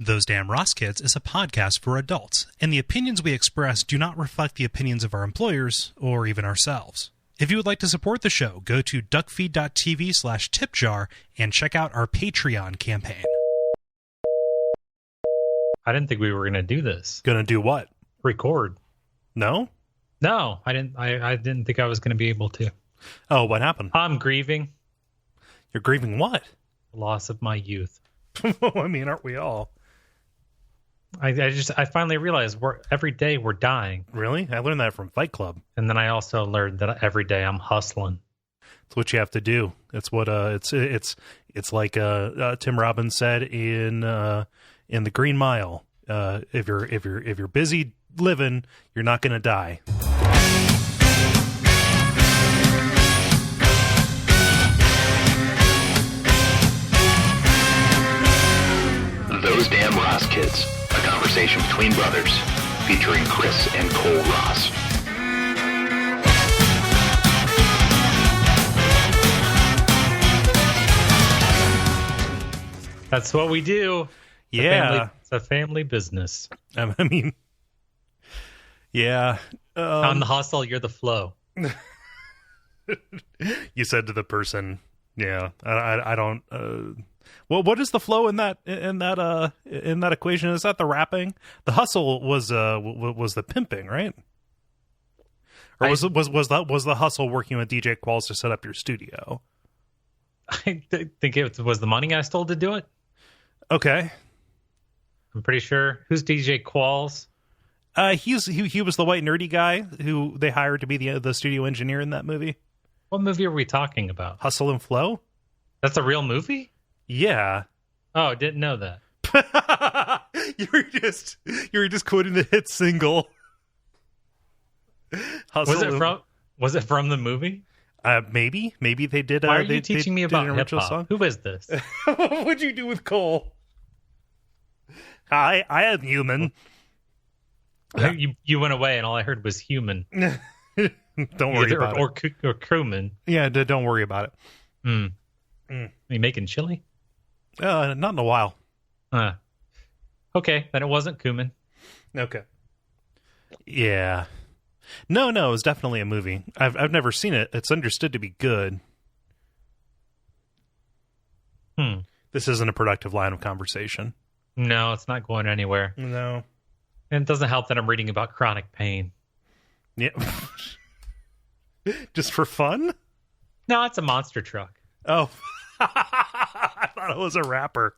Those Damn Ross Kids is a podcast for adults, and the opinions we express do not reflect the opinions of our employers or even ourselves. If you would like to support the show, go to Duckfeed.tv/tipjar and check out our Patreon campaign. I didn't think we were going to do this. Gonna do what? Record. No? No, I didn't. I didn't think I was going to be able to. Oh, what happened? I'm grieving. You're grieving what? The loss of my youth. I mean, aren't we all? I finally realized every day we're dying. Really? I learned that from Fight Club. And then I also learned that every day I'm hustling. It's what you have to do. It's what it's like Tim Robbins said in the Green Mile. If you're busy living, you're not going to die. Those Damn Ross Kids, a conversation between brothers, featuring Kris and Kole Ross. That's what we do. Yeah. It's a family business. I mean, yeah. I'm the hustle, you're the flow. You said to the person, yeah, I don't... Well, what is the flow in that equation? Is that the rapping? The hustle was the pimping, right? Or was the hustle working with DJ Qualls to set up your studio? I think it was the money I stole to do it. Okay, I'm pretty sure. Who's DJ Qualls? He was the white nerdy guy who they hired to be the studio engineer in that movie. What movie are we talking about? Hustle and Flow. That's a real movie? Yeah. Oh, didn't know that. you were just quoting the hit single. Was it from the movie? Maybe they did. Why are you teaching me about hip hop? Who is this? What'd you do with Cole? Hi, I am human. You went away, and all I heard was human. Don't worry about it. Or crewman. Yeah, don't worry about it. Are you making chili? Not in a while. Okay, then it wasn't cumin. Okay. Yeah. No, it was definitely a movie. I've never seen it. It's understood to be good. This isn't a productive line of conversation. No, it's not going anywhere. No. And it doesn't help that I'm reading about chronic pain. Yeah. Just for fun? No, it's a monster truck. Oh. I thought it was a rapper.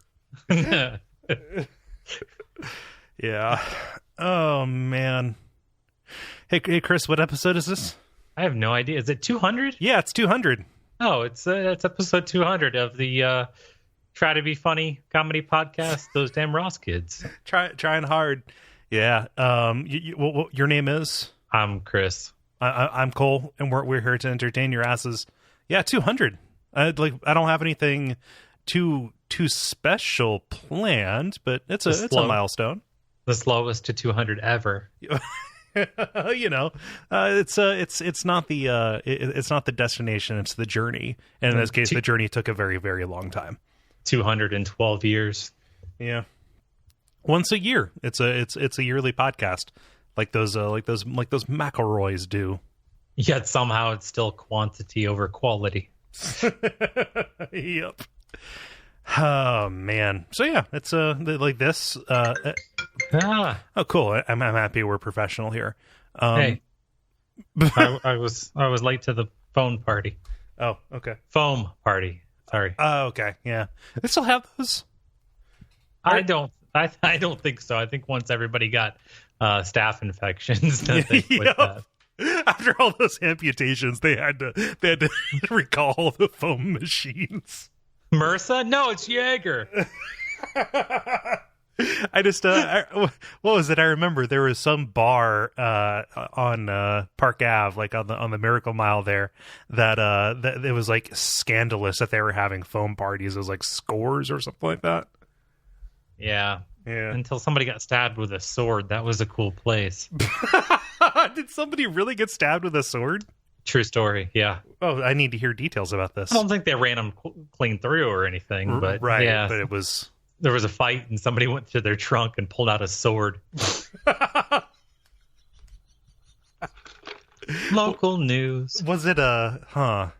Yeah. Oh, man. Hey, Chris, what episode is this? I have no idea. Is it 200? Yeah, it's 200. Oh, it's episode 200 of the Try to Be Funny comedy podcast, Those Damn Ross Kids. Trying hard. Yeah. Your name is? I'm Chris. I'm Cole, and we're here to entertain your asses. Yeah, 200. I don't have anything too special planned, but it's a milestone. The slowest to 200 ever. It's not the destination, it's the journey. And in this case, the journey took a very, very long time. 212 years. Yeah. Once a year. It's a yearly podcast, like those McElroys do. Yet somehow it's still quantity over quality. Yep. Oh man. So yeah, it's like this. Oh cool. I'm happy we're professional here. Hey, I was late to the phone party. Oh, okay. Foam party. Sorry. Oh, okay. Yeah. They still have those? I don't think so. I think once everybody got staph infections, that. After all those amputations, they had to recall the foam machines. MRSA? No, it's Jaeger. I just what was it? I remember there was some bar on Park Ave, like on the Miracle Mile there, that it was like scandalous that they were having foam parties. It was like Scores or something like that. Yeah. Until somebody got stabbed with a sword. That was a cool place. Did somebody really get stabbed with a sword? True story. Yeah. Oh, I need to hear details about this. I don't think they ran them clean through or anything, but right. yeah. But it was there was a fight and somebody went to their trunk and pulled out a sword. Local news. Was it yeah,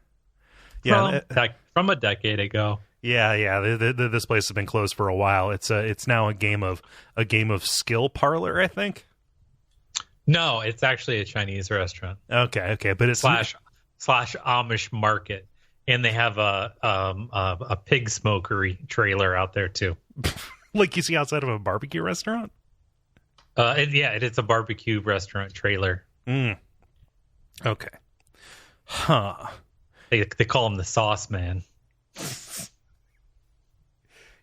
from a decade ago. Yeah. This place has been closed for a while. It's now a game of skill parlor, I think. No, it's actually a Chinese restaurant. Okay, but it's slash Amish market, and they have a pig smokery trailer out there too. Like you see outside of a barbecue restaurant. It's a barbecue restaurant trailer. Okay. Huh. They call him the Sauce Man.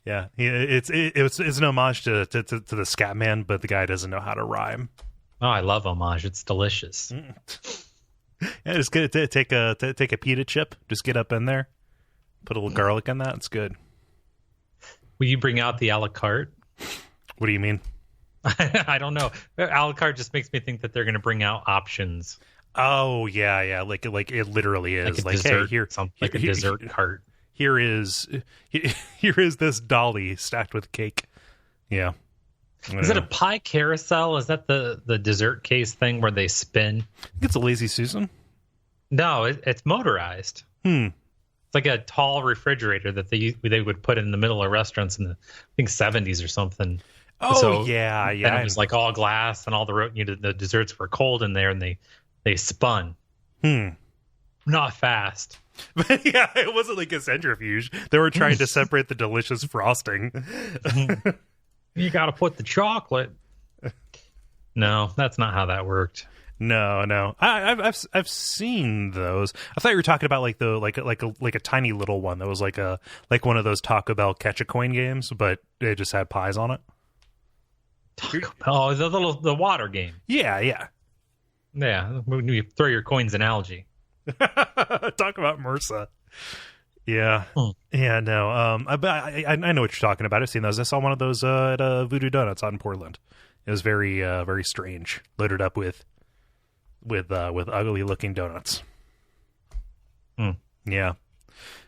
Yeah, it's an homage to the Scat Man, but the guy doesn't know how to rhyme. Oh, I love homage. It's delicious. Yeah, just take a pita chip. Just get up in there, put a little garlic in that. It's good. Will you bring out the a la carte? What do you mean? I don't know. A la carte just makes me think that they're going to bring out options. Oh yeah, like it literally is like dessert, hey, here, like a dessert cart. Here is this dolly stacked with cake. Yeah. Is it a pie carousel? Is that the dessert case thing where they spin? I think it's a Lazy Susan. No, it's motorized. It's like a tall refrigerator that they would put in the middle of restaurants in the I think 70s or something. Oh so, yeah. And it was like all glass, and all the desserts were cold in there, and they spun. Not fast. But yeah, it wasn't like a centrifuge. They were trying to separate the delicious frosting. You got to put the chocolate. No, that's not how that worked. No. I've seen those. I thought you were talking about like a tiny little one that was like one of those Taco Bell catch a coin games, but it just had pies on it. Taco Bell, the water game. Yeah. When you throw your coins in algae. Talk about MRSA. Yeah. Yeah, no. I know what you're talking about. I've seen those. I saw one of those at Voodoo Donuts out in Portland. It was very very strange. Loaded up with ugly looking donuts. Yeah.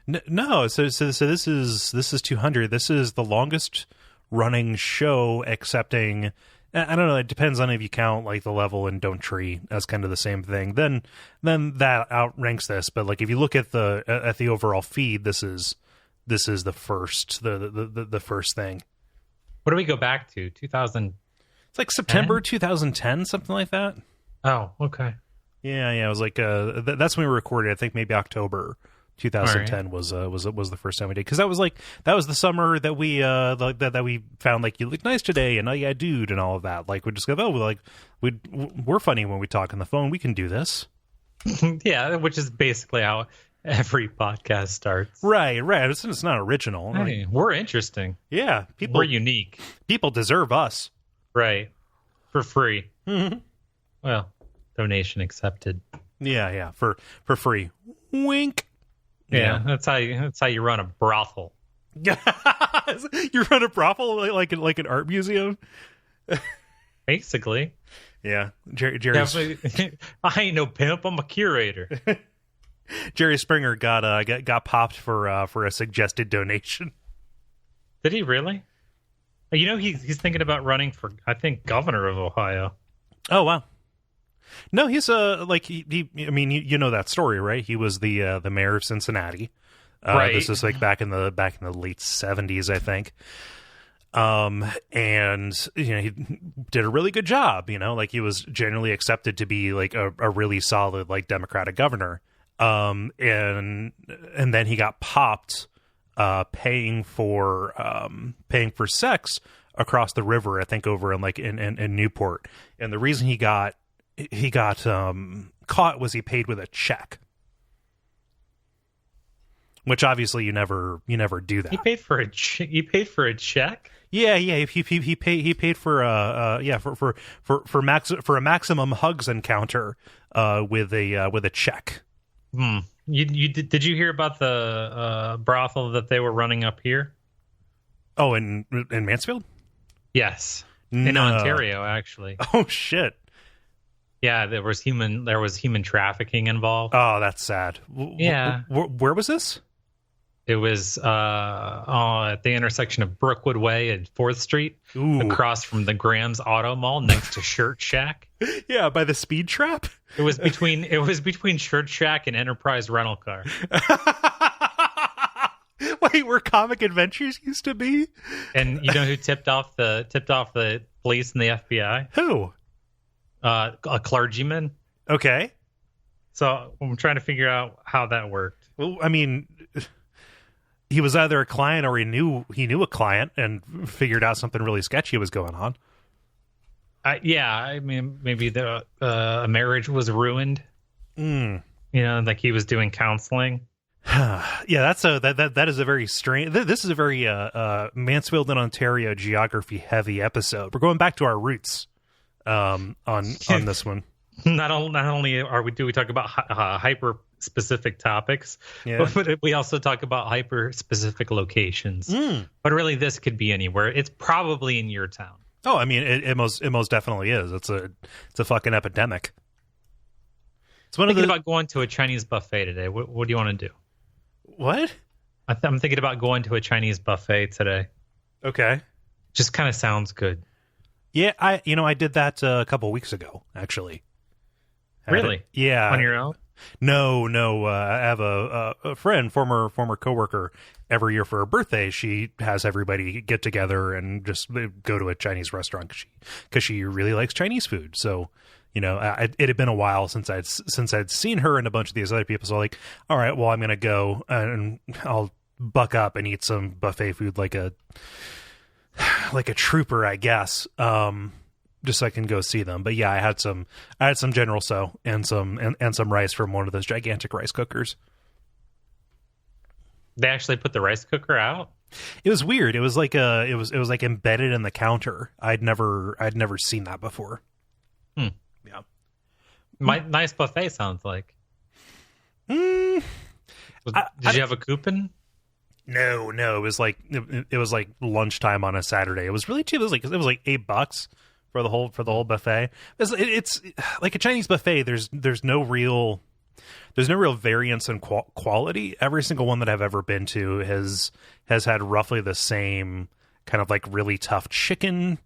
No, so this is 200. This is the longest running show, excepting I don't know. It depends on if you count like the level in Don't Tree as kind of the same thing. Then that outranks this. But like if you look at the overall feed, this is the first the first thing. What do we go back to? 2000. It's like September 2010, something like that. Oh, okay. Yeah. It was like that's when we recorded. I think maybe October 2010 right. was the first time we did, because that was the summer that we that we found like you look nice today and oh yeah dude and all of that. Like we just go we're funny when we talk on the phone. We can do this. Yeah, which is basically how every podcast starts. Right. It's not original. Hey, we're interesting. Yeah, we're unique. People deserve us. Right, for free. Mm-hmm. Well, donation accepted. Yeah, for free. Wink. Yeah, that's how you run a brothel. You run a brothel like an art museum. Basically. Yeah, Jerry's. I ain't no pimp. I'm a curator. Jerry Springer got popped for a suggested donation. Did he really? You know, he's thinking about running for, I think, governor of Ohio. Oh wow. No, he's like he I mean, you know that story, right? He was the mayor of Cincinnati. Right. This is like back in the late 70s, I think. And you know, he did a really good job, you know, like he was generally accepted to be like a really solid like Democratic governor. And then he got popped paying for sex across the river, I think over in Newport. And the reason he got caught was he paid with a check, which obviously you never do that. He paid for a check. Yeah. He paid for a maximum hugs encounter with a check. Did you hear about the brothel that they were running up here? Oh, in Mansfield? Yes, in Ontario, actually. Oh shit. Yeah, there was human trafficking involved. Oh, that's sad. Yeah. Where was this? It was at the intersection of Brookwood Way and 4th Street, across from the Graham's Auto Mall, next to Shirt Shack. Yeah, by the speed trap. It was between Shirt Shack and Enterprise Rental Car. Wait, where Comic Adventures used to be? And you know who tipped off the police and the FBI? Who? A clergyman. Okay. So I'm trying to figure out how that worked. Well, I mean, he was either a client or he knew a client and figured out something really sketchy was going on. Yeah, I mean, maybe a marriage was ruined. You know, like he was doing counseling. Yeah, that is a very strange. This is a very Mansfield and Ontario geography heavy episode. We're going back to our roots on this one. Not only do we talk about hyper specific topics, but we also talk about hyper specific locations. But really, this could be anywhere. It's probably in your town. Oh, I mean, it most definitely is. It's a fucking epidemic. It's one thinking about going to a Chinese buffet today. What do you want to do? What? I'm thinking about going to a Chinese buffet today. Okay. Just kind of sounds good. Yeah, I did that a couple weeks ago, actually. Really? Yeah. On your own? No. I have a friend, former coworker. Every year for her birthday, she has everybody get together and just go to a Chinese restaurant because she really likes Chinese food. So, it had been a while since I'd seen her and a bunch of these other people. So like, all right, well, I'm gonna go and I'll buck up and eat some buffet food like a trooper, I guess. Just so I can go see them. But yeah, I had some General Tso and some rice from one of those gigantic rice cookers. They actually put the rice cooker out? It was weird. It was like it was like embedded in the counter. I'd never seen that before. Yeah. Nice buffet sounds like. Did you have a coupon? No. It was like lunchtime on a Saturday. It was really cheap. It was like $8 for the whole buffet. It's like a Chinese buffet. There's no real variance in quality. Every single one that I've ever been to has had roughly the same kind of like really tough chicken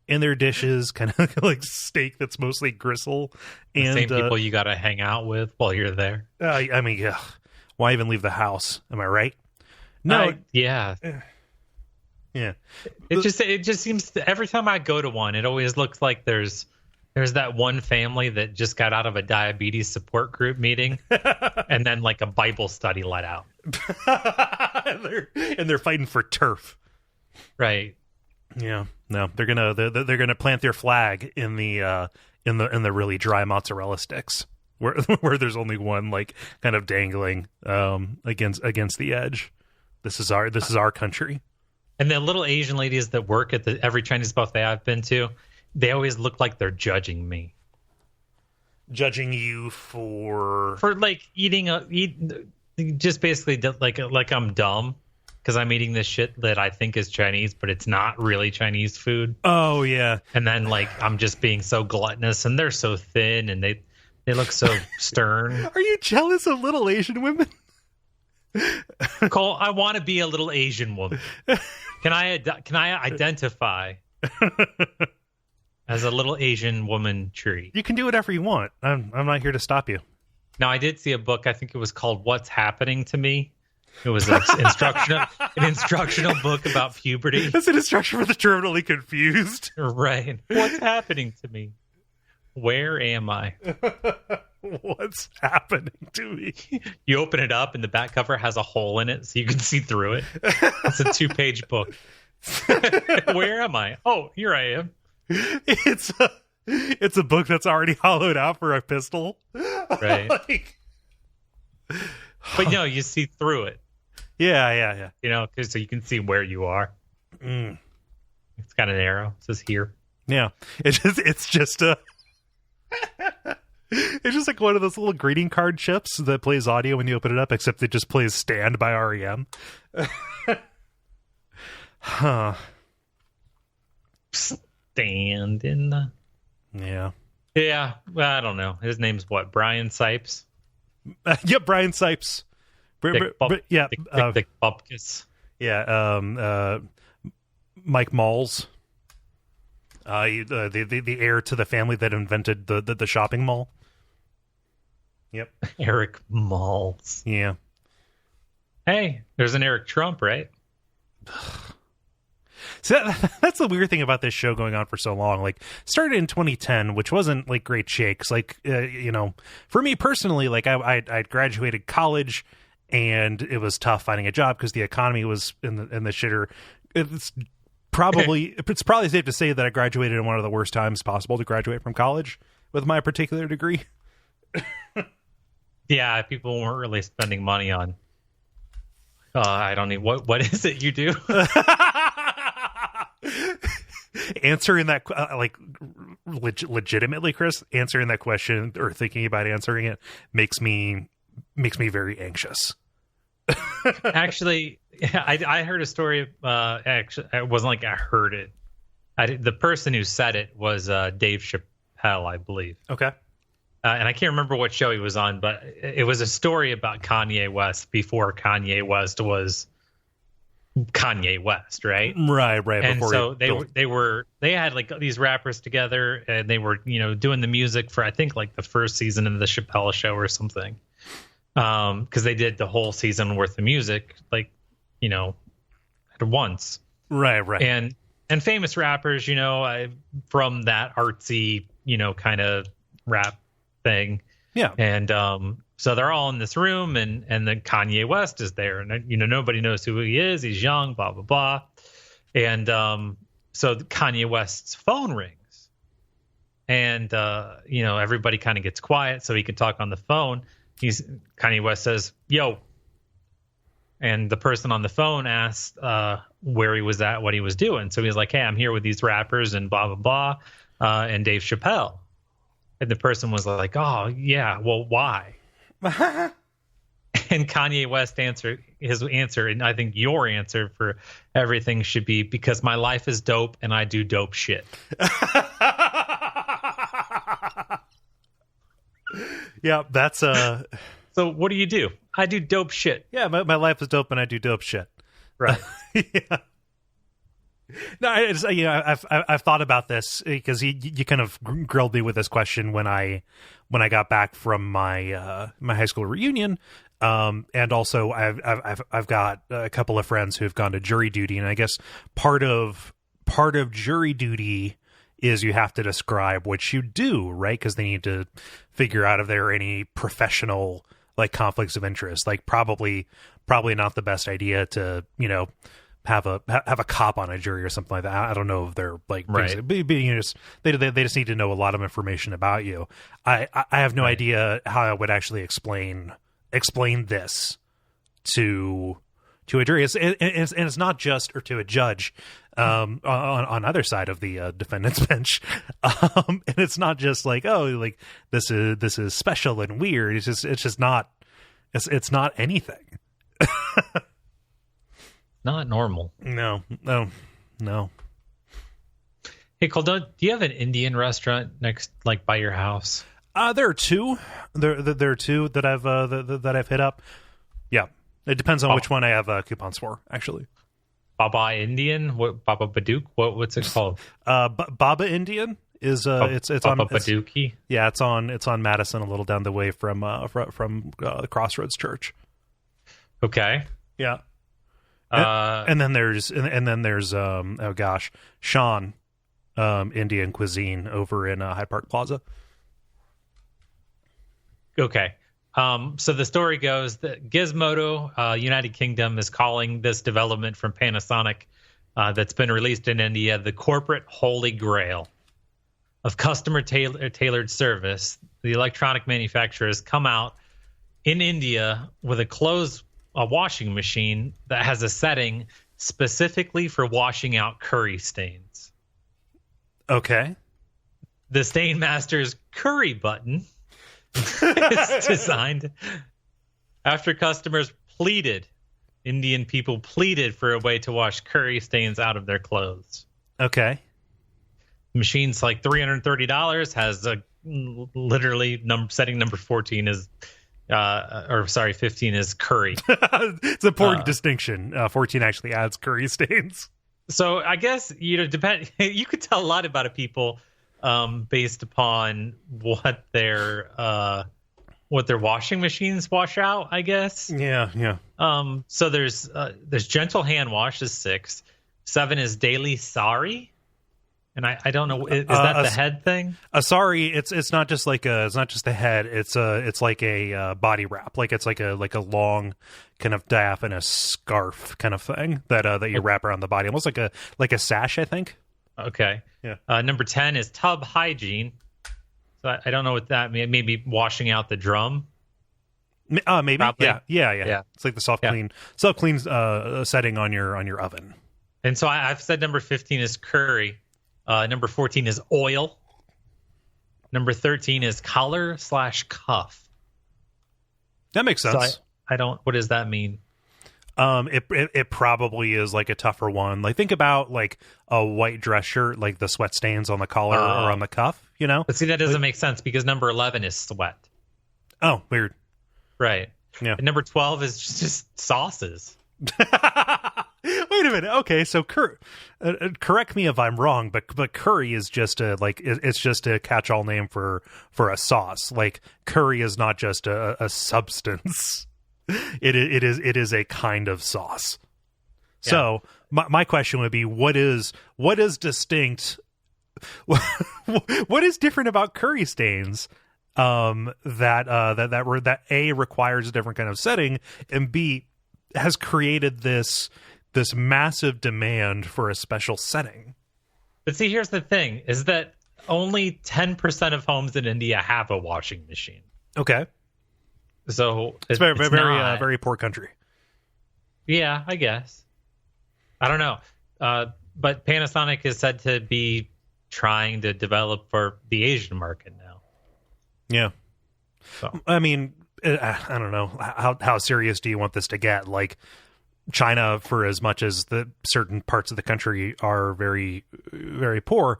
in their dishes, kind of like steak that's mostly gristle. And the same people you got to hang out with while you're there. I mean, why even leave the house? Am I right? No. Yeah. Yeah. It just seems every time I go to one, it always looks like there's that one family that just got out of a diabetes support group meeting and then like a Bible study let out. and they're fighting for turf. Right. Yeah. No, they're gonna plant their flag in the really dry mozzarella sticks where there's only one like kind of dangling against the edge. This is our country. And the little Asian ladies that work at every Chinese buffet I've been to, they always look like they're judging me. Judging you for like just basically like I'm dumb because I'm eating this shit that I think is Chinese, but it's not really Chinese food. Oh yeah. And then like I'm just being so gluttonous, and they're so thin, and they look so stern. Are you jealous of little Asian women? Cole, I want to be a little Asian woman. Can I identify as a little Asian woman tree? You can do whatever you want. I'm not here to stop you. Now, I did see a book. I think it was called "What's Happening to Me." It was an instructional book about puberty. It's an instruction for the terminally confused. Right. What's happening to me? Where am I? What's happening to me? You open it up and the back cover has a hole in it so you can see through it. It's a 2-page book. Where am I? Oh, here I am. It's a book that's already hollowed out for a pistol. Right. But no, you see through it. Yeah. So you can see where you are. It's got an arrow. It says here. Yeah. It's just it's just like one of those little greeting card chips that plays audio when you open it up, except it just plays Stand by REM. Huh. Stand in the... Yeah. Yeah, well, I don't know. His name's what? Brian Sipes? Yep, Brian Sipes. Dick Bupkis. Yeah, Mike Malls, the heir to the family that invented the shopping mall. Yep, Eric Malls. Yeah. Hey, there's an Eric Trump, right? So that's the weird thing about this show going on for so long. Like, started in 2010, which wasn't like great shakes. Like, for me personally, like I graduated college, and it was tough finding a job because the economy was in the shitter. It's probably safe to say that I graduated in one of the worst times possible to graduate from college with my particular degree. Yeah, people weren't really spending money on. I don't need what is it you do? Answering that legitimately, Chris, answering that question or thinking about answering it makes me very anxious. Actually, I heard a story. Actually, it wasn't like I heard it. The person who said it was Dave Chappelle, I believe. Okay. And I can't remember what show he was on, but it was a story about Kanye West before Kanye West was Kanye West, right? Right. And so they had like these rappers together, and they were doing the music for I think like the first season of the Chappelle Show or something, because they did the whole season worth of music like at once. Right. And famous rappers, from that artsy kind of rap thing. Yeah. And so they're all in this room, and then Kanye West is there, and nobody knows who he is. He's young, blah blah blah. And so Kanye West's phone rings, and everybody kind of gets quiet so he can talk on the phone. Kanye West says, "Yo," and the person on the phone asked where he was at, what he was doing. So he's like, "Hey, I'm here with these rappers and blah blah blah, and Dave Chappelle." And the person was like, "Oh, yeah, well, why?" And Kanye West his answer, and I think your answer for everything should be, because my life is dope and I do dope shit. Yeah, that's So what do you do? I do dope shit. Yeah, my life is dope and I do dope shit. Right. Yeah. No, I've thought about this because you kind of grilled me with this question when I got back from my my high school reunion, and also I've got a couple of friends who've gone to jury duty, and I guess part of jury duty is you have to describe what you do, right? Because they need to figure out if there are any professional like conflicts of interest. Like probably not the best idea to have a cop on a jury or something like that. I don't know if they're like right. They just need to know a lot of information about you. I have no idea how I would actually explain this to a jury. It's not just, or to a judge on either side of the defendant's bench. And it's not just like, oh, like this is special and weird. It's just not. It's not anything. Not normal. No. Hey, Cole, do you have an Indian restaurant next, like by your house? There are two. There are two that I've hit up. Yeah, it depends on which one I have coupons for. Actually, Baba Indian, Baba Badook, what's it called? Baba Indian is it's Baba on Badookie. Yeah, it's on Madison, a little down the way from the Crossroads Church. Okay. Yeah. And then there's oh gosh, Sean, Indian cuisine over in Hyde Park Plaza. Okay. So the story goes that Gizmodo, United Kingdom, is calling this development from Panasonic that's been released in India the corporate Holy Grail of customer tailored service. The electronic manufacturer has come out in India with a washing machine that has a setting specifically for washing out curry stains. Okay. The Stain Master's curry button is designed after Indian people pleaded for a way to wash curry stains out of their clothes. Okay. The machine's like $330, has a literally setting number 14 is Or sorry, 15 is curry. It's an important distinction. 14 actually adds curry stains. So I guess, depend. You could tell a lot about a people based upon what their washing machines wash out, I guess. Yeah. So there's gentle hand wash is 6. 7 is daily sorry. And I don't know, is that the head thing? Sorry, it's not just the head. It's like a body wrap. Like it's like a long kind of diaphanous scarf kind of thing that you wrap around the body, almost like a sash, I think. Okay. Yeah. Number 10 is tub hygiene. So I don't know what that means. Maybe washing out the drum. Maybe. Probably. Yeah. It's like the self clean setting on your oven. And so I've said number 15 is curry. Number 14 is oil. Number 13 is collar/cuff. That makes sense. So I don't. What does that mean? It probably is like a tougher one. Like think about like a white dress shirt, like the sweat stains on the collar or on the cuff. But see, that doesn't make sense because number 11 is sweat. Oh, weird. Right. Yeah. And number 12 is just sauces. Wait a minute. Okay, so correct me if I'm wrong, but curry is just it's just a catch-all name for a sauce. Like curry is not just a substance. It is a kind of sauce. Yeah. So my question would be, what is distinct? What is different about curry stains? That A, requires a different kind of setting, and B, has created this massive demand for a special setting. But see, here's the thing, is that only 10% of homes in India have a washing machine. Okay. So it's very poor country. Yeah, I guess. I don't know. But Panasonic is said to be trying to develop for the Asian market now. Yeah. So. I mean, I don't know. How serious do you want this to get? Like, China, for as much as the certain parts of the country are very, very poor,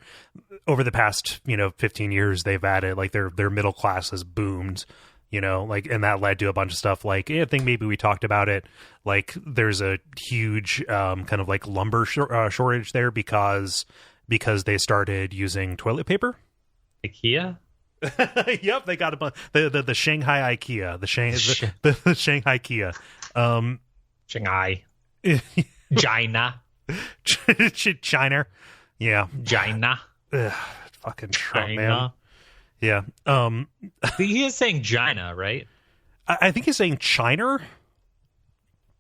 over the past 15 years, they've added, like, their middle class has boomed, like, and that led to a bunch of stuff. Like, I think maybe we talked about it. Like, there's a huge kind of like lumber shortage there because they started using toilet paper. IKEA. Yep, they got the Shanghai IKEA, the Shanghai IKEA. Shanghai. China. China. Yeah. China. Ugh, fucking Trump, man. Yeah. He is saying China, right? I think he's saying China.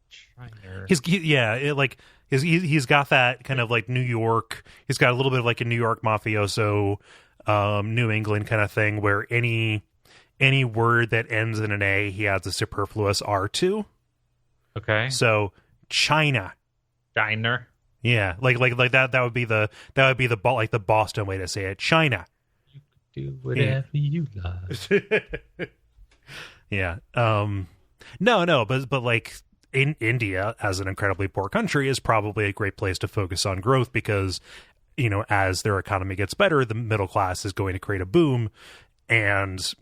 China. He's got that kind of like New York. He's got a little bit of like a New York mafioso, New England kind of thing, where any word that ends in an A, he adds a superfluous R to. Okay. So China. Yeah, like that. That would be the Boston way to say it. China. You can do whatever you like. Yeah. No, but like in India, as an incredibly poor country, is probably a great place to focus on growth because, as their economy gets better, the middle class is going to create a boom, and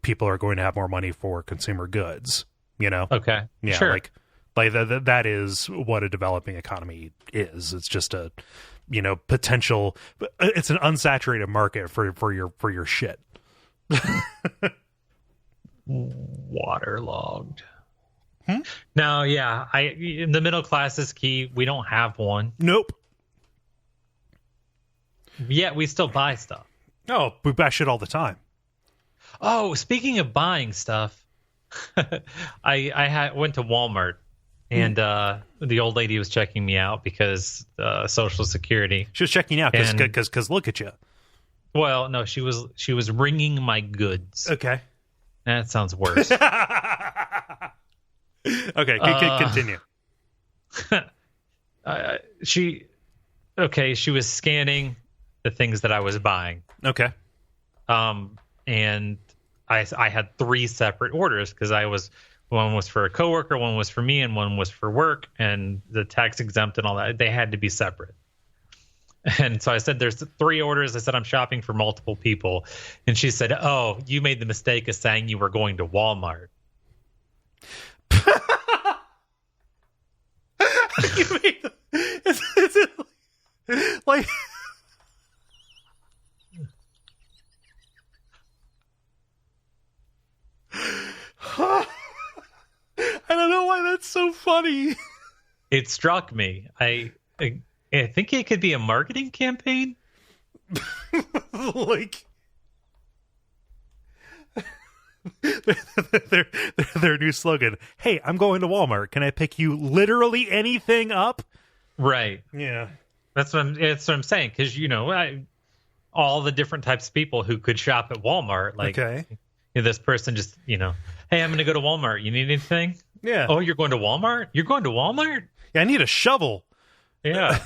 people are going to have more money for consumer goods. Okay. Yeah. Sure. Like that is what a developing economy is. It's just a, potential. It's an unsaturated market for your shit. Waterlogged. No, yeah. The middle class is key. We don't have one. Nope. Yet we still buy stuff. Oh, we buy shit all the time. Oh, speaking of buying stuff, I went to Wal Mart, and the old lady was checking me out because Social Security. She was checking out because look at you. Well, no, she was ringing my goods. Okay, that sounds worse. Okay, continue. She was scanning the things that I was buying. Okay. And I had 3 separate orders because one was for a coworker, one was for me, and one was for work, and the tax exempt and all that. They had to be separate. And so I said, there's 3 orders. I said, I'm shopping for multiple people. And she said, oh, you made the mistake of saying you were going to Walmart. You made the, it's like. I don't know why that's so funny. It struck me. I think it could be a marketing campaign. Like their new slogan. Hey, I'm going to Walmart. Can I pick you literally anything up? Right. Yeah. That's what I'm saying. Because, all the different types of people who could shop at Walmart. Like, okay. This person just, hey, I'm going to go to Walmart. You need anything? Yeah. Oh, you're going to Walmart? You're going to Walmart? Yeah, I need a shovel. Yeah.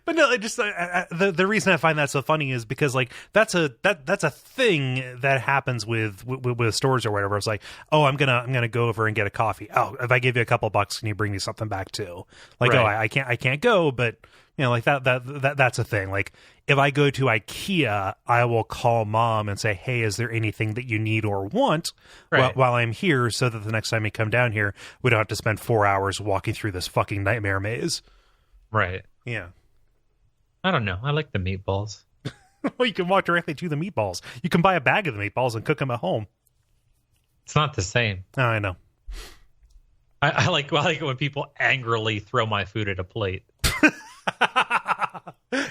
But no, it just the reason I find that so funny is because like that's a thing that happens with stores or whatever. It's like, oh, I'm gonna go over and get a coffee. Oh, if I give you a couple bucks, can you bring me something back too? Like, right. Oh, I can't go, but like that's a thing. Like if I go to IKEA, I will call mom and say, hey, is there anything that you need or want while I'm here, so that the next time you come down here, we don't have to spend 4 hours walking through this fucking nightmare maze. Right. Yeah. I don't know. I like the meatballs. Well, you can walk directly to the meatballs. You can buy a bag of the meatballs and cook them at home. It's not the same. Oh, I know. I like it when people angrily throw my food at a plate.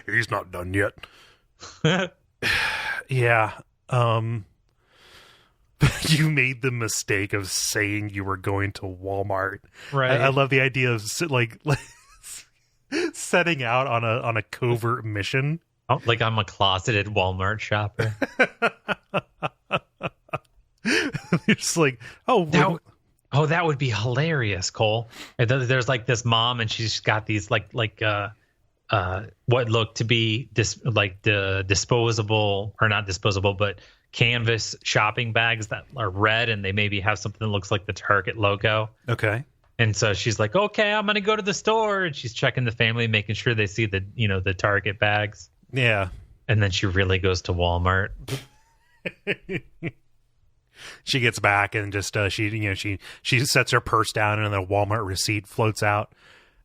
He's not done yet. Yeah. You made the mistake of saying you were going to Walmart. Right. I love the idea of like setting out on a covert mission. Oh, like I'm a closeted Walmart shopper. It's like, that would be hilarious, Cole. There's like this mom, and she's got these what look to be disposable, or not disposable, but canvas shopping bags that are red, and they maybe have something that looks like the Target logo. Okay. And so she's like, okay, I'm going to go to the store. And she's checking the family, making sure they see the Target bags. Yeah. And then she really goes to Walmart. She gets back and just she sets her purse down, and then a Walmart receipt floats out.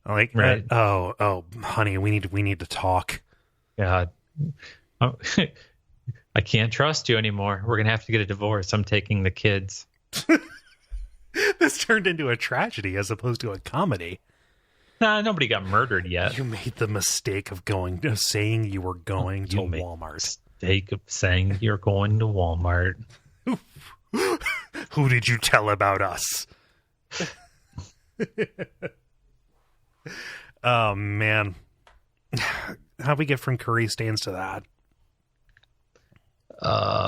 Like, right. Oh, honey, we need to talk. God. Oh, I can't trust you anymore. We're going to have to get a divorce. I'm taking the kids. This turned into a tragedy as opposed to a comedy. Nah, nobody got murdered yet. You made the mistake of saying you were going to Walmart. Mistake of saying you're going to Walmart. Who did you tell about us? Oh, man. How'd we get from curry stains to that?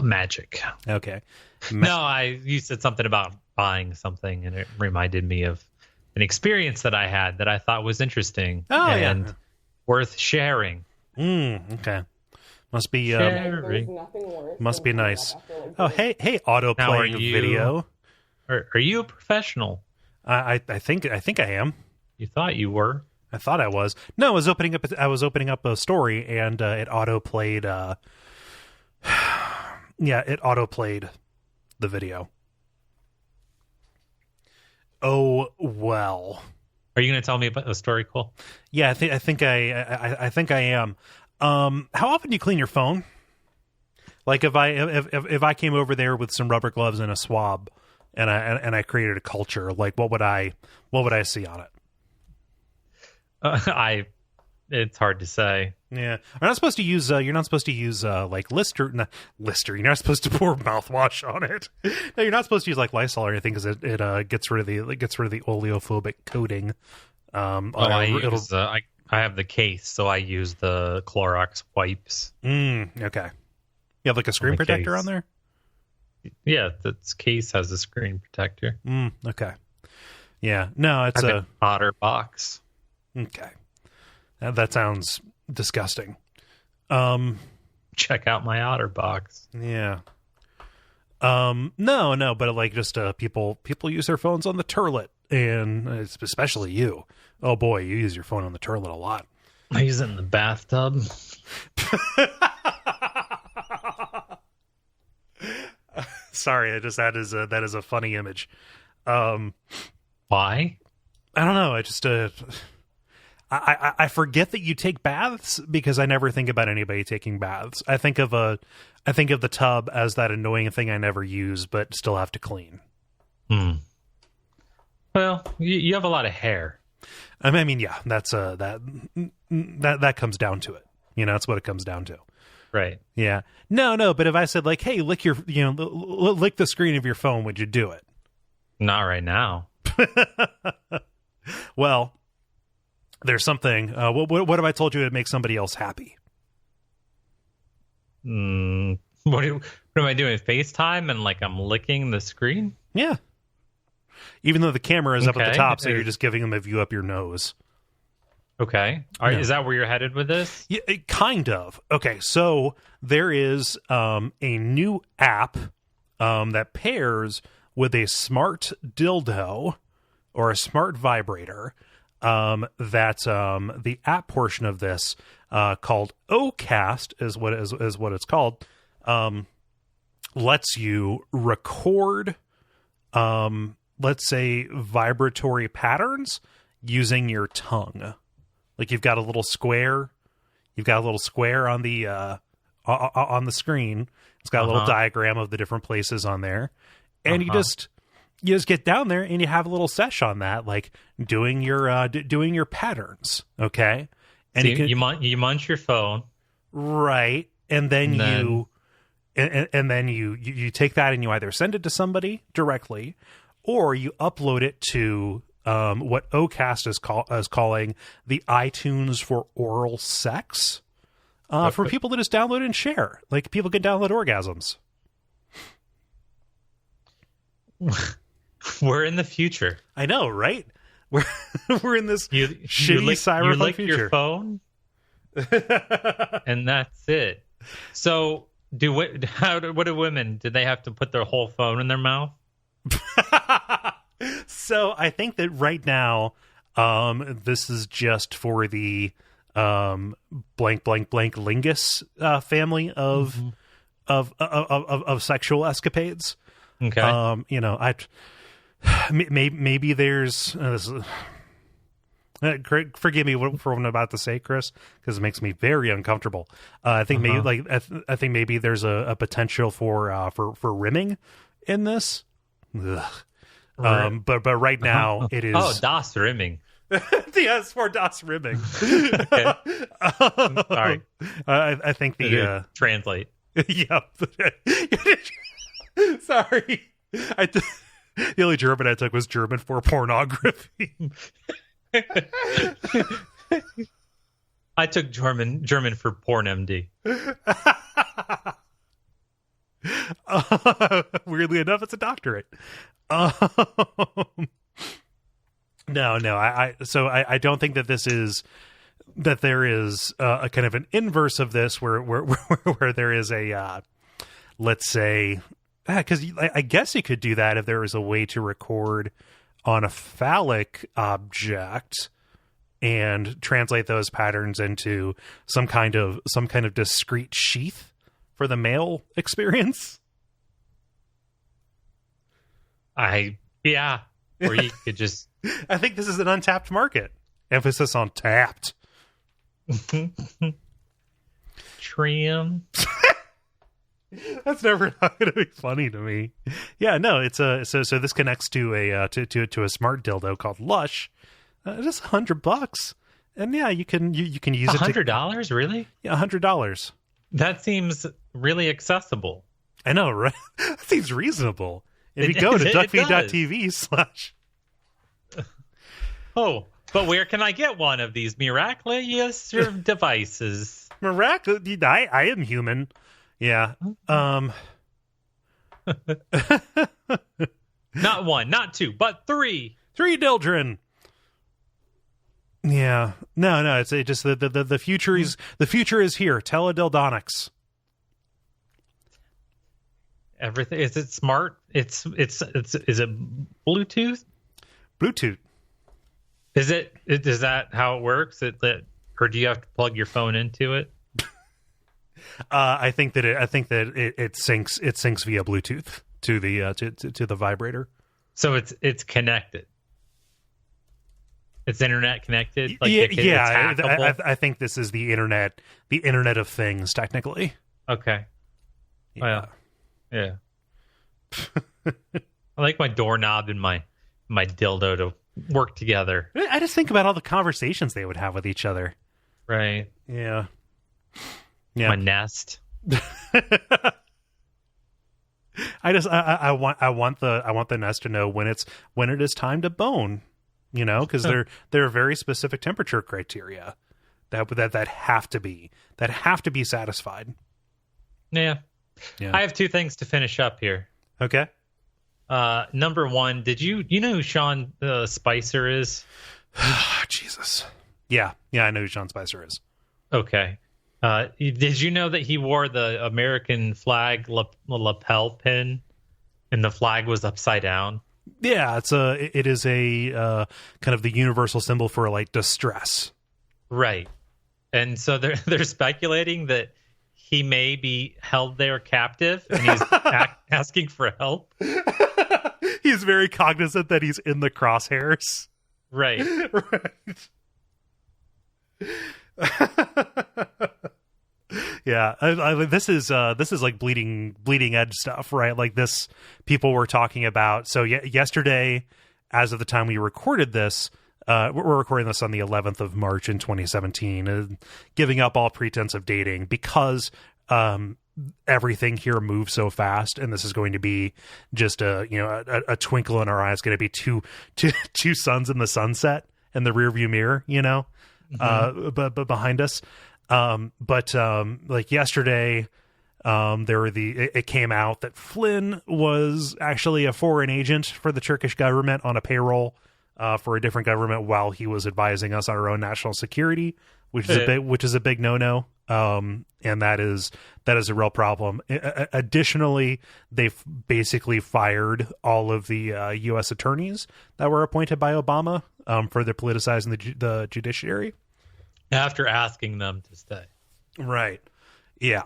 Magic. Okay. You said something about buying something, and it reminded me of an experience that I had that I thought was interesting and worth sharing. Okay. Must be must be nice. Oh, hey, auto playing video. Are you a professional? I think I am. You thought you were. I thought I was. No, I was opening up a story, and it auto played. It auto played the video. Oh well. Are you going to tell me about the story, Cole? Yeah, I think I am. How often do you clean your phone? Like if I came over there with some rubber gloves and a swab, and I created a culture, like what would I see on it? It's hard to say. Yeah, you're not supposed to use like Lister. You're not supposed to pour mouthwash on it. No, you're not supposed to use like Lysol or anything, because it gets rid of the oleophobic coating. I have the case, so I use the Clorox wipes. Okay. You have like a screen protector on there? Yeah, the case has a screen protector. Okay. Yeah. No, it's an Otter box. Okay. That sounds disgusting. Check out my Otter box. Yeah. No, but like just people use their phones on the turlet, and especially you. Oh boy, you use your phone on the turlet a lot. I use it in the bathtub. Sorry, that is a funny image. Why? I don't know. I just I forget that you take baths because I never think about anybody taking baths. I think of the tub as that annoying thing I never use but still have to clean. Well, you have a lot of hair. I mean, yeah, that's that comes down to it. That's what it comes down to. Right. Yeah. No. But if I said like, hey, lick lick the screen of your phone, would you do it? Not right now. Well, there's something. What have I told you to make somebody else happy? What am I doing? FaceTime and like I'm licking the screen? Yeah. Even though the camera is up at the top, so you're just giving them a view up your nose. Okay. Is that where you're headed with this? Yeah, kind of. Okay, so there is a new app that pairs with a smart dildo or a smart vibrator. That the app portion of this, called OCast, is what it's called. Lets you record, let's say, vibratory patterns using your tongue. Like you've got a little square on the screen. It's got a little diagram of the different places on there, and you just get down there and you have a little sesh on that, like doing your patterns. Okay, and so you munch your phone, right? And then you take that and you either send it to somebody directly, or you upload it to what OCast is calling the iTunes for oral sex, for people to just download and share. Like people can download orgasms. We're in the future. I know, right? We're in this shitty cyberpunk you lick future. Your phone, and that's it. So, what do women? Do they have to put their whole phone in their mouth? So I think that right now, this is just for the blank lingus family of sexual escapades. Okay. Maybe there's. Forgive me for what I'm about to say, Chris, because it makes me very uncomfortable. I think I think maybe there's a potential for rimming in this. Ugh. But right now it is. Oh, Das rimming. Yes, for Das rimming. Okay. Sorry. I think the translate. Yep. Sorry. The only German I took was German for pornography. I took German for porn MD. Weirdly enough, it's a doctorate. No. I don't think that there is a kind of an inverse of this where there is a let's say, because I guess you could do that if there was a way to record on a phallic object and translate those patterns into some kind of discrete sheath for the male experience. Or you could just. I think this is an untapped market. Emphasis on tapped. Trim. That's never not going to be funny to me. Yeah, no, it's so this connects to a smart dildo called Lush. Just $100, and yeah, you can use it. $100, really? Yeah, $100. That seems really accessible. I know, right? That seems reasonable. If you go to Duckfeed.tv/ Oh, but where can I get one of these miraculous devices? Miraculous? I am human. Yeah. Not one, not two, but three. 3 dildren. Yeah. No. It's just the future is here. Teledildonics. Everything, is it smart? Is it Bluetooth? Bluetooth. Is that how it works? Or do you have to plug your phone into it? I think that it syncs via Bluetooth to the to the vibrator. So it's connected. It's internet connected. Like I think this is the internet of things, technically. Okay. Yeah. Well, yeah. I like my doorknob and my dildo to work together. I just think about all the conversations they would have with each other. Right. Yeah. My nest. I want the nest to know when it is time to bone, because there are very specific temperature criteria that have to be satisfied. Yeah. I have two things to finish up here. Okay. Number one, did you know who Sean Spicer is? Jesus. Yeah, I know who Sean Spicer is. Okay. Did you know that he wore the American flag lapel pin, and the flag was upside down? Yeah, it is a kind of the universal symbol for like distress. Right. And so they're speculating that he may be held there captive, and he's asking for help. He's very cognizant that he's in the crosshairs. Right. Yeah, this is like bleeding edge stuff, right? Like this, people were talking about. So yesterday, as of the time we recorded this, we're recording this on the 11th of March in 2017, giving up all pretense of dating because everything here moves so fast, and this is going to be just a twinkle in our eye. It's going to be two suns in the sunset in the rearview mirror, but behind us. Like yesterday, it came out that Flynn was actually a foreign agent for the Turkish government on a payroll for a different government while he was advising us on our own national security, which is a big no-no. And that is a real problem. Additionally, they've basically fired all of the U.S. attorneys that were appointed by Obama for their politicizing the judiciary. After asking them to stay. Right. Yeah.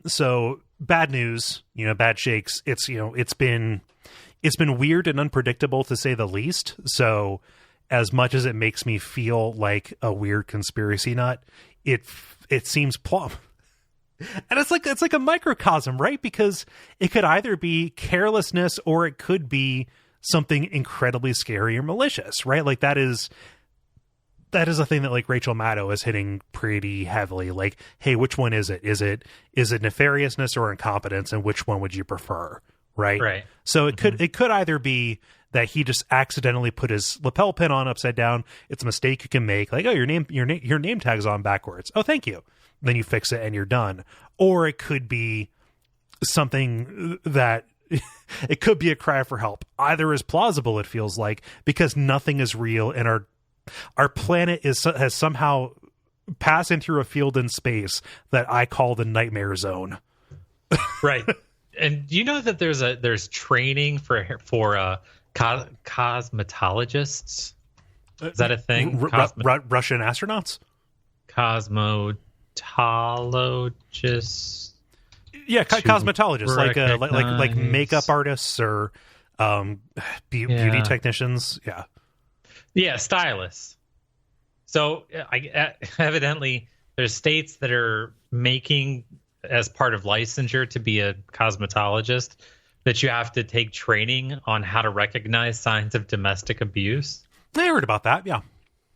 So bad news, bad shakes. It's been weird and unpredictable to say the least. So as much as it makes me feel like a weird conspiracy nut, it seems plumb. And it's like a microcosm, right? Because it could either be carelessness or it could be something incredibly scary or malicious, right? Like that is a thing that like Rachel Maddow is hitting pretty heavily. Like, hey, which one is it? Is it nefariousness or incompetence, and which one would you prefer? Right. Right. So it could either be that he just accidentally put his lapel pin on upside down. It's a mistake you can make. Like, oh, your name tag's on backwards. Oh, thank you. Then you fix it and you're done. Or it could be something that it could be a cry for help. Either is plausible, it feels like, because nothing is real, and our planet has somehow passing through a field in space that I call the nightmare zone. Right. And do you know that there's training for cosmetologists? Is that a thing? Russian astronauts? Cosmetologists. Yeah, cosmetologists, like makeup artists or beauty technicians. Yeah. Yeah, stylists. So evidently there's states that are making, as part of licensure to be a cosmetologist, that you have to take training on how to recognize signs of domestic abuse. I heard about that, yeah.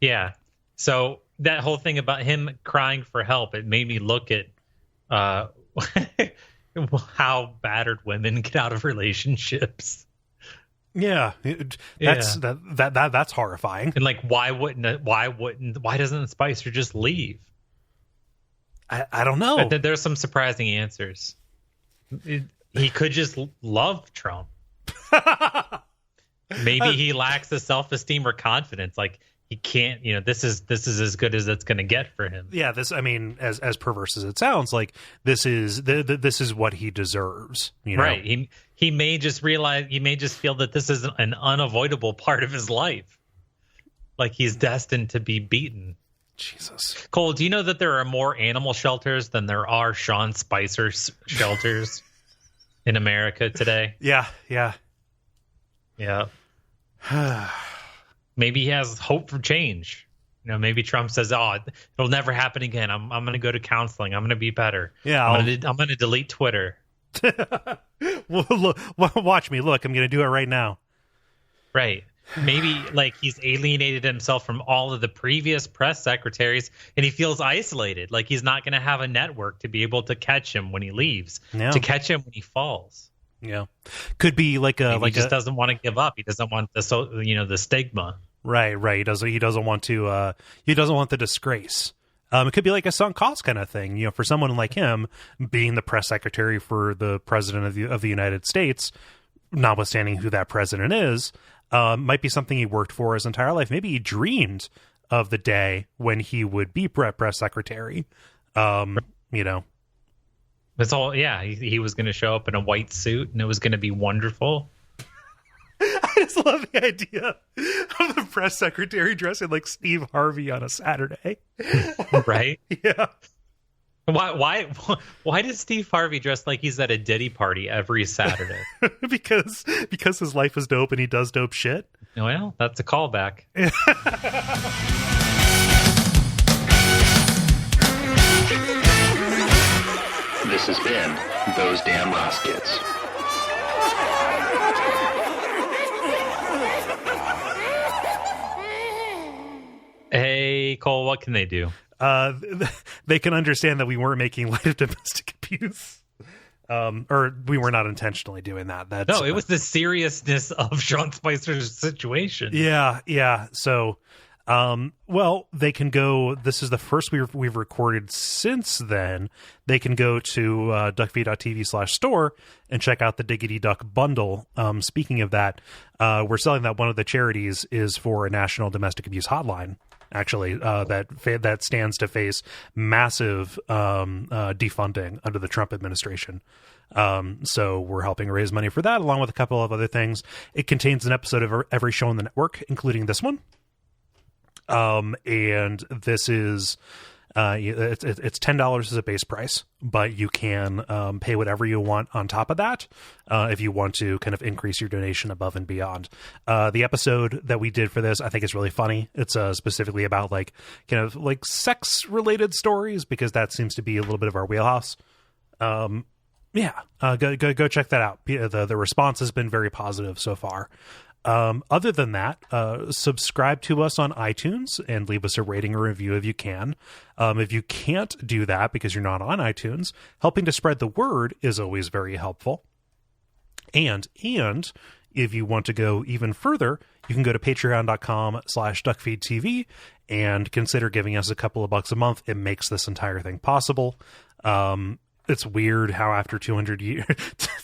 Yeah. So that whole thing about him crying for help, it made me look at how battered women get out of relationships. Yeah, that's horrifying. And like, why doesn't Spicer just leave? I don't know. There's some surprising answers. He could just love Trump. Maybe he lacks the self-esteem or confidence. Like, he can't, this is as good as it's going to get for him. Yeah, as perverse as it sounds, like this is what he deserves. Right. He may just feel that this is an unavoidable part of his life. Like, he's destined to be beaten. Jesus. Cole, do you know that there are more animal shelters than there are Sean Spicer shelters in America today? Yeah. Yeah. maybe he has hope for change. Maybe Trump says, "Oh, it'll never happen again. I'm going to go to counseling. I'm going to be better. Yeah, I'm going to delete Twitter." Well, look, watch me. Look, I'm going to do it right now. Right. Maybe like he's alienated himself from all of the previous press secretaries, and he feels isolated. Like he's not going to have a network to be able to catch him when he leaves, to catch him when he falls. Yeah, could be like he just doesn't want to give up. He doesn't want the stigma. Right. He doesn't want to. He doesn't want the disgrace. It could be like a sunk cost kind of thing. For someone like him being the press secretary for the president of the United States, notwithstanding who that president is, might be something he worked for his entire life. Maybe he dreamed of the day when he would be press secretary. That's all. Yeah, he was going to show up in a white suit, and it was going to be wonderful. I just love the idea of the press secretary dressing like Steve Harvey on a Saturday. Right? Yeah. Why does Steve Harvey dress like he's at a Diddy party every Saturday? because his life is dope and he does dope shit. Well, that's a callback. This has been Those Damn Ross Kids. Hey, Cole, what can they do? They can understand that we weren't making light of domestic abuse. Or we were not intentionally doing that. No, it was the seriousness of Sean Spicer's situation. Yeah. So, they can go. This is the first we've recorded since then. They can go to Duckfeed.tv/store and check out the Diggity Duck bundle. Speaking of that, we're selling that. One of the charities is for a national domestic abuse hotline. Actually, that stands to face massive defunding under the Trump administration. So we're helping raise money for that, along with a couple of other things. It contains an episode of every show on the network, including this one. And this is it's $10 as a base price, but you can pay whatever you want on top of that if you want to kind of increase your donation above and beyond. The episode that we did for this, I think, is really funny. It's specifically about like kind of like sex related stories, because that seems to be a little bit of our wheelhouse. Go check that out. The response has been very positive so far. Other than that, subscribe to us on iTunes and leave us a rating or review if you can. If you can't do that because you're not on iTunes, helping to spread the word is always very helpful. And if you want to go even further, you can go to patreon.com/DuckFeed.tv and consider giving us a couple of bucks a month. It makes this entire thing possible. It's weird how after 200 years,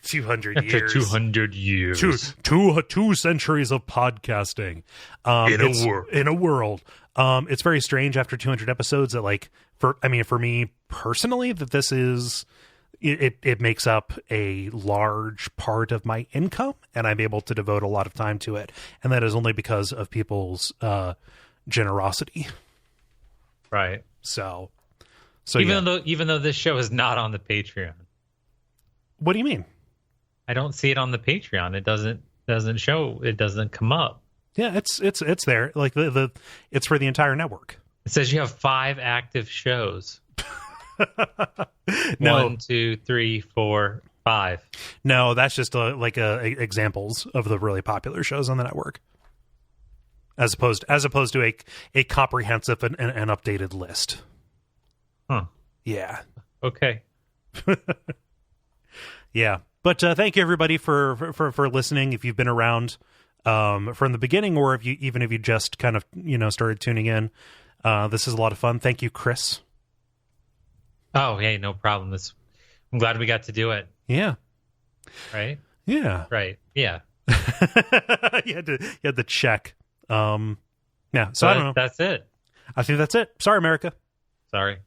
200 years, two centuries of podcasting, in a world, it's very strange after 200 episodes that for me personally, that this is, it makes up a large part of my income, and I'm able to devote a lot of time to it. And that is only because of people's, generosity. Right. So even though this show is not on the Patreon. What do you mean? I don't see it on the Patreon. It doesn't show. It doesn't come up. Yeah, it's there. Like it's for the entire network. It says you have 5 active shows. No. 1, 2, 3, 4, 5. No, that's just examples of the really popular shows on the network, as opposed to a comprehensive and updated list. Huh. Yeah. Okay. Yeah. But thank you everybody for listening. If you've been around from the beginning, or if you just kind of started tuning in, this is a lot of fun. Thank you, Kris. Oh, hey, no problem. I'm glad we got to do it. Yeah. Right. Yeah. Right. Yeah. you had to check. Yeah. So I don't know. That's it. I think that's it. Sorry, America. Sorry.